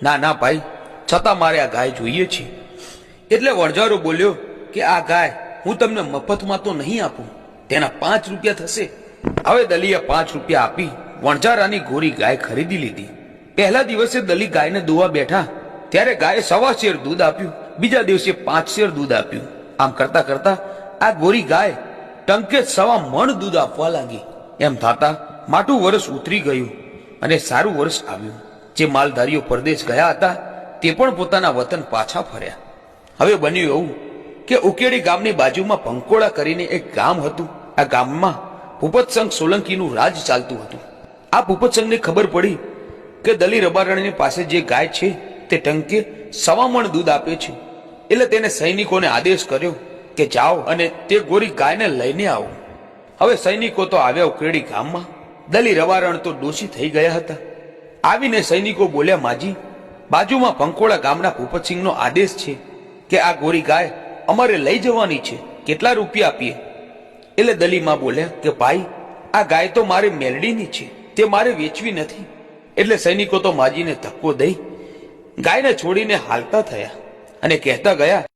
ના ના ભાઈ, છતાં મારે આ ગાય જોઈએ છે. એટલે વણઝારો બોલ્યો કે આ ગાય હું તમને મફતમાં તો નહીં આપું, તેના 5 રૂપિયા થશે. હવે દલીએ 5 રૂપિયા આપી વણઝારાની ગોરી ગાય ખરીદી લીધી. પહેલા દિવસે દલી ગાયને દોવા બેઠા ત્યારે ગાયે 1.25 શેર દૂધ આપ્યું. બીજા દિવસે 5 શેર દૂધ આપ્યું. આમ કરતા કરતા આ ગોરી ગાય ટંકે 1.25 મણ દૂધ આપવા લાગી. એમ થતા માટું વર્ષ ઉતરી ગયું અને સારું વર્ષ આવ્યું. જે માલધારીઓ પરદેશ ગયા હતા તે પણ પોતાના વતન પાછા ફર્યા. હવે બન્યું એવું કે ઉકેડી ગામની બાજુમાં ભંકોળા કરીને એક ગામ હતું. આ ગામમાં ભૂપતસંગ સોલંકીનું રાજ ચાલતું હતું. આ ભૂપતસંગને ખબર પડી કે દલી રબારણની પાસે જે ગાય છે તે ટંકે 1.25 મણ દૂધ આપે છે. એટલે તેને સૈનિકોને આદેશ કર્યો કે જાઓ અને તે ગોરી ગાયને લઈને આવો. હવે સૈનિકો તો આવ્યા ઉકેડી ગામમાં. દલી રબારણ તો દોષી થઈ ગયા હતા. આવીને સૈનિકો બોલ્યા, માજી, બાજુમાં ભંકોળા ગામના ભૂપતસિંહનો આદેશ છે કે આ ગોરી ગાય અમારે લઈ જવાની છે, કેટલા રૂપિયા આપીએ? એટલે દલીમાં બોલ્યા કે ભાઈ, આ ગાય તો મારે મેલડીની છે, તે મારે વેચવી નથી. એટલે સૈનિકો તો માજીને ધક્કો દઈ ગાયને છોડીને હાલતા થયા અને કહેતા ગયા